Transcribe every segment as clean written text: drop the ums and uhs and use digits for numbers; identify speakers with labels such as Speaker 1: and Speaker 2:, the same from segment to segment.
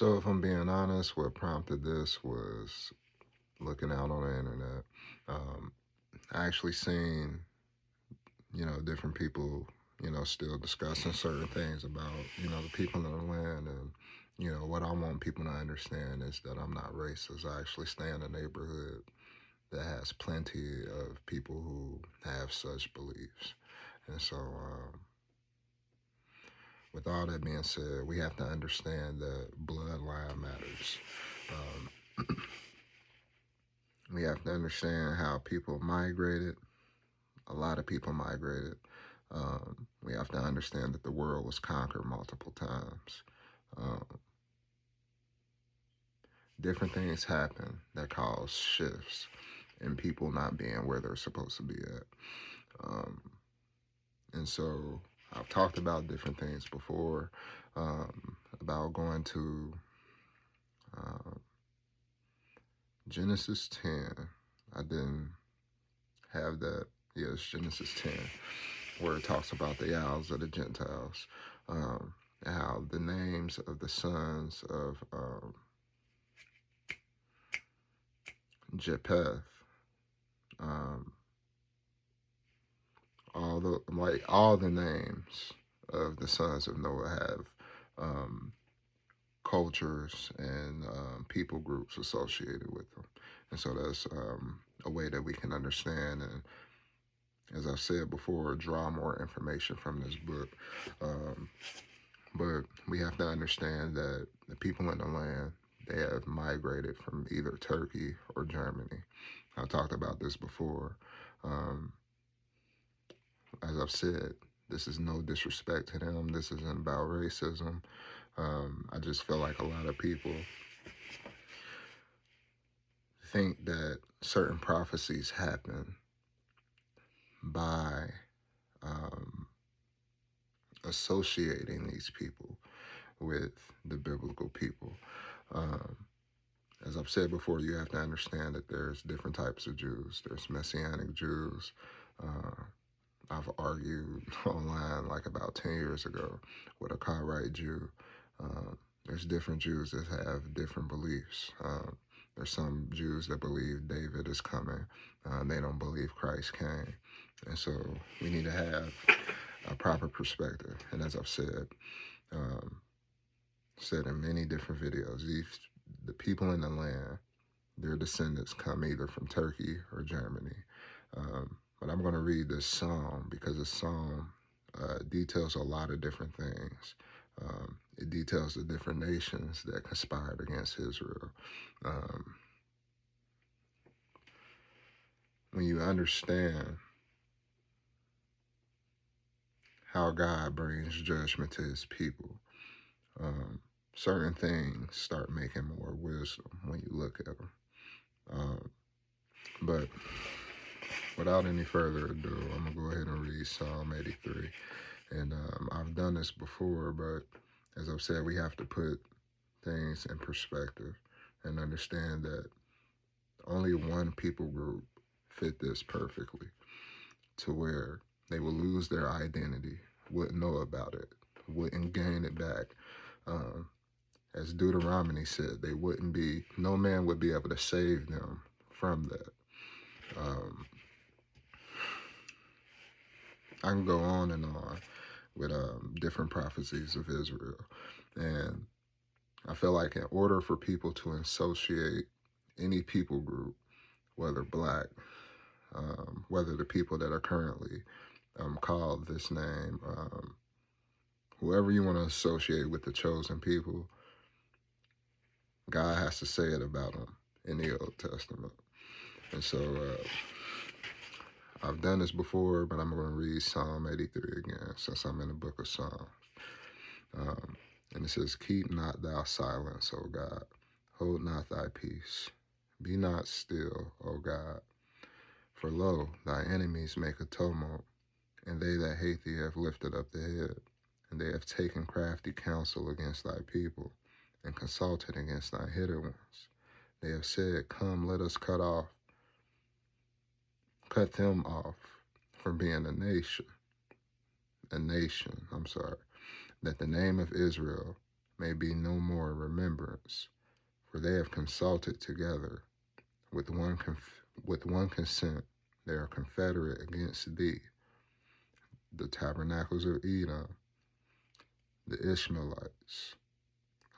Speaker 1: So if I'm being honest, what prompted this was looking out on the internet. Um, I actually seen, different people, still discussing certain things about, the people in the land. And, what I want people to understand is that I'm not racist. I actually stay in a neighborhood that has plenty of people who have such beliefs. And so, with all that being said, we have to understand that bloodline matters. Um, we have to understand how people migrated. A lot of people migrated. We have to understand that the world was conquered multiple times. Um, Different things happen that cause shifts and people not being where they're supposed to be at. Um, and so I've talked about different things before, about going to uh, Genesis 10. I didn't have that. Yes, Genesis 10, where it talks about the isles of the Gentiles, and how the names of the sons of Japheth, um, all the names of the sons of Noah have um, cultures and people groups associated with them, and so that's a way that we can understand and, as I've said before, draw more information from this book. Um, but we have to understand that the people in the land, they have migrated from either Turkey or Germany. I talked about this before. Um, as I've said, this is no disrespect to them. This isn't about racism. I just feel like a lot of people think that certain prophecies happen by um, associating these people with the biblical people. Um, as I've said before, you have to understand that there's different types of Jews. There's Messianic Jews. Uh, I've argued online like about 10 years ago with a Karaite Jew. There's different Jews that have different beliefs. There's some Jews that believe David is coming. They don't believe Christ came. And so we need to have a proper perspective. And as I've um, said in many different videos, the people in the land, their descendants come either from Turkey or Germany. But I'm going to read this psalm because this psalm details a lot of different things. It details the different nations that conspired against Israel. When you understand how God brings judgment to his people, certain things start making more wisdom when you look at them. But without any further ado, I'm going to go ahead and read Psalm 83. And I've done this before, but as I've said, we have to put things in perspective and understand that only one people group fit this perfectly, to where they will lose their identity, wouldn't know about it, wouldn't gain it back. As Deuteronomy said, no man would be able to save them from that. I can go on and on with different prophecies of Israel. And I feel like in order for people to associate any people group, whether black, whether the people that are currently called this name, whoever you want to associate with the chosen people, God has to say it about them in the Old Testament. And so I've done this before, but I'm going to read Psalm 83 again since I'm in the book of Psalms. And it says, "Keep not thou silence, O God. Hold not thy peace. Be not still, O God. For lo, thy enemies make a tumult, and they that hate thee have lifted up the head. And they have taken crafty counsel against thy people, and consulted against thy hidden ones. They have said, Come, let us cut them off from being a nation, that the name of Israel may be no more remembrance, for they have consulted together with one consent. They are confederate against thee, the tabernacles of Edom, the Ishmaelites,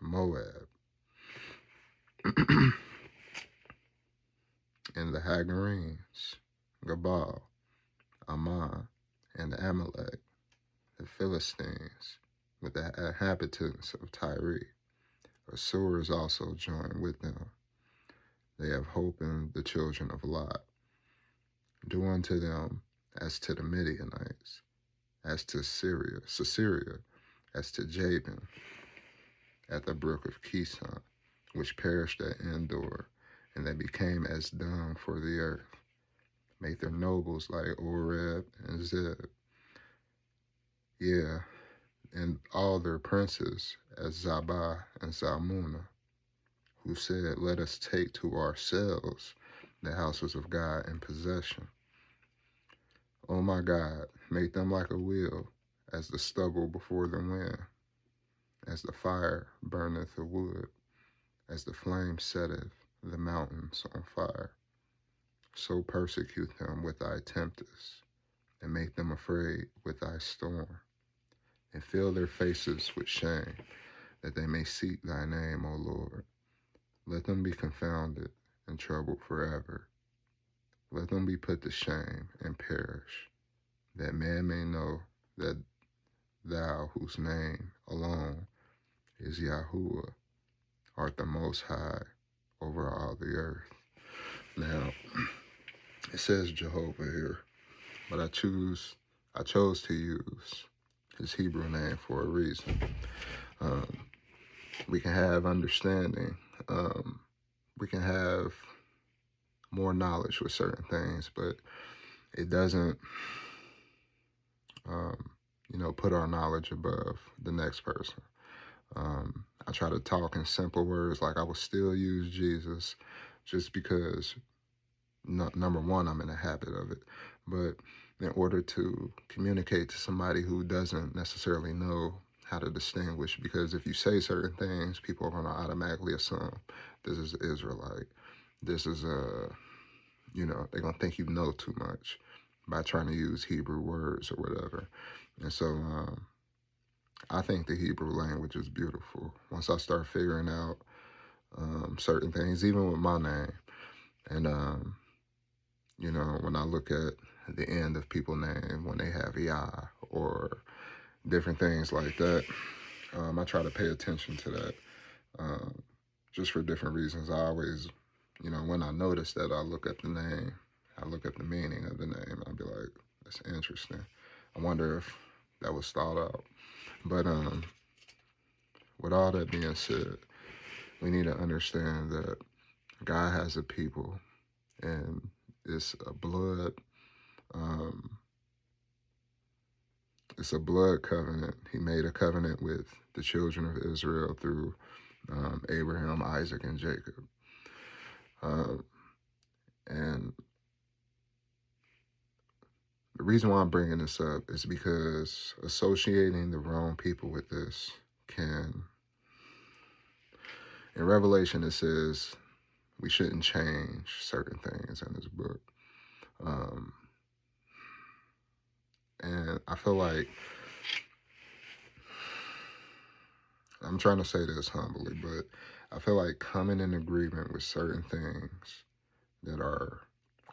Speaker 1: Moab, and the Hagarenes, Gabal, Ammon, and Amalek, the Philistines, with the inhabitants of Tyre. Assur is also joined with them. They have hope in the children of Lot. Do unto them as to the Midianites, as to Sisera, as to Jabin, at the brook of Kison, which perished at Endor, and they became as dung for the earth. Make their nobles like Oreb and Zeb, yeah, and all their princes as Zabah and Zalmunna, who said, let us take to ourselves the houses of God in possession. O my God, make them like a wheel, as the stubble before the wind, as the fire burneth the wood, as the flame setteth the mountains on fire. So persecute them with thy tempest, and make them afraid with thy storm, and fill their faces with shame, that they may seek thy name, O Lord. Let them be confounded and troubled forever. Let them be put to shame and perish, that man may know that thou, whose name alone is Yahuwah, art the most high over all the earth. Now, it says Jehovah here, but I chose to use his Hebrew name for a reason. We can have understanding. We can have more knowledge with certain things, but it doesn't, put our knowledge above the next person. I try to talk in simple words, like I will still use Jesus just because, number one, I'm in a habit of it. But in order to communicate to somebody who doesn't necessarily know how to distinguish, because if you say certain things, people are going to automatically assume this is Israelite. This is they're going to think you know too much by trying to use Hebrew words or whatever. And so I think the Hebrew language is beautiful. Once I start figuring out certain things, even with my name, and, when I look at the end of people's name, when they have Yah or different things like that, I try to pay attention to that just for different reasons. I always, when I notice that, I look at the name, I look at the meaning of the name, and I'll be like, that's interesting. I wonder if that was thought out. But with all that being said, we need to understand that God has a people, and it's a blood covenant. He made a covenant with the children of Israel through Abraham, Isaac, and Jacob. And the reason why I'm bringing this up is because associating the wrong people with this can, in Revelation it says we shouldn't change certain things in this book. And I feel like, I'm trying to say this humbly, but I feel like coming in agreement with certain things that are